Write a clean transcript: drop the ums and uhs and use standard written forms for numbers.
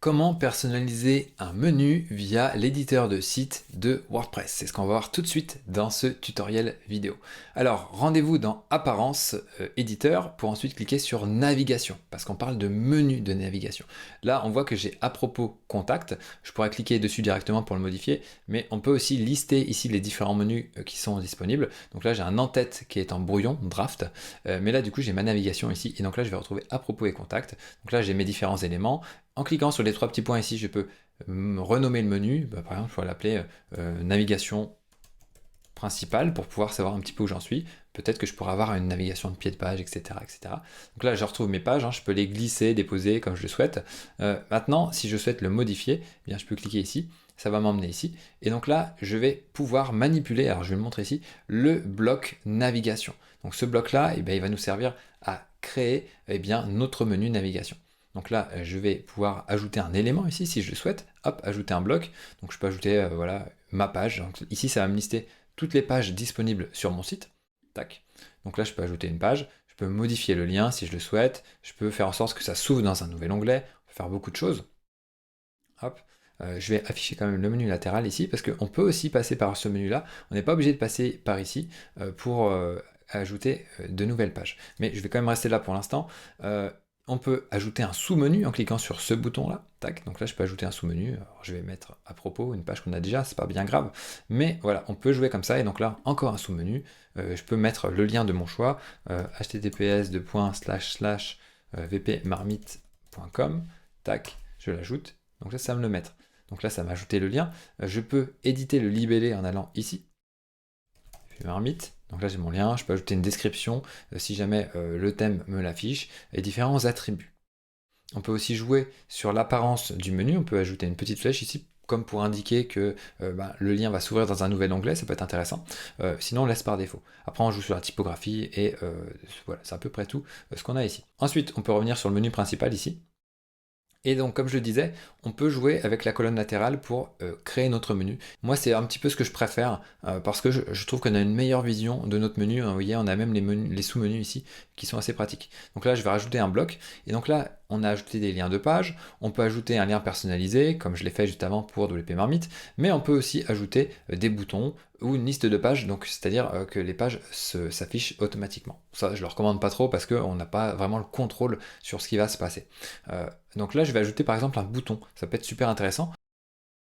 Comment personnaliser un menu via l'éditeur de site de WordPress? C'est ce qu'on va voir tout de suite dans ce tutoriel vidéo. Alors, rendez-vous dans Apparence, éditeur, pour ensuite cliquer sur Navigation, parce qu'on parle de menu de navigation. Là, on voit que j'ai à propos Contact. Je pourrais cliquer dessus directement pour le modifier, mais on peut aussi lister ici les différents menus qui sont disponibles. Donc là, j'ai un en-tête qui est en brouillon, draft, mais là, du coup, j'ai ma navigation ici, et donc là, je vais retrouver à propos et Contact. Donc là, j'ai mes différents éléments. En cliquant sur les trois petits points ici, je peux renommer le menu. Par exemple, je vais l'appeler navigation principale pour pouvoir savoir un petit peu où j'en suis. Peut-être que je pourrais avoir une navigation de pied de page, etc. etc. Donc là, je retrouve mes pages, je peux les glisser, déposer comme je le souhaite. Maintenant, si je souhaite le modifier, eh bien, je peux cliquer ici, ça va m'emmener ici. Et donc là, je vais pouvoir manipuler, alors je vais le montrer ici, le bloc navigation. Donc ce bloc-là, eh bien, il va nous servir à créer notre menu navigation. Donc là, je vais pouvoir ajouter un élément ici si je le souhaite. Hop, ajouter un bloc. Donc je peux ajouter voilà, ma page. Donc ici, ça va me lister toutes les pages disponibles sur mon site. Tac. Donc là, je peux ajouter une page. Je peux modifier le lien si je le souhaite. Je peux faire en sorte que ça s'ouvre dans un nouvel onglet. On peut faire beaucoup de choses. Hop. Je vais afficher quand même le menu latéral ici parce qu'on peut aussi passer par ce menu-là. On n'est pas obligé de passer par ici pour ajouter de nouvelles pages. Mais je vais quand même rester là pour l'instant. On peut ajouter un sous-menu en cliquant sur ce bouton-là. Tac, donc là je peux ajouter un sous-menu. Alors, je vais mettre à propos une page qu'on a déjà, c'est pas bien grave. Mais voilà, on peut jouer comme ça. Et donc là, encore un sous-menu. Je peux mettre le lien de mon choix, https://vpmarmite.com. Tac, je l'ajoute. Donc là, ça va me le mettre. Donc là, ça m'a ajouté le lien. Je peux éditer le libellé en allant ici. Marmite. Donc là j'ai mon lien, je peux ajouter une description si jamais le thème me l'affiche et différents attributs. On peut aussi jouer sur l'apparence du menu, on peut ajouter une petite flèche ici comme pour indiquer que le lien va s'ouvrir dans un nouvel onglet, ça peut être intéressant. Sinon on laisse par défaut. Après on joue sur la typographie et voilà, c'est à peu près tout ce qu'on a ici. Ensuite on peut revenir sur le menu principal ici. Et donc, comme je le disais, on peut jouer avec la colonne latérale pour créer notre menu. Moi, c'est un petit peu ce que je préfère parce que je trouve qu'on a une meilleure vision de notre menu. Vous voyez, on a même les sous-menus ici qui sont assez pratiques. Donc là, je vais rajouter un bloc. Et donc là, on a ajouté des liens de page. On peut ajouter un lien personnalisé, comme je l'ai fait juste avant pour WP Marmite. Mais on peut aussi ajouter des boutons ou une liste de pages, donc c'est-à-dire que les pages s'affichent automatiquement. Ça, je ne le recommande pas trop parce qu'on n'a pas vraiment le contrôle sur ce qui va se passer. Donc là, je vais ajouter par exemple un bouton, ça peut être super intéressant.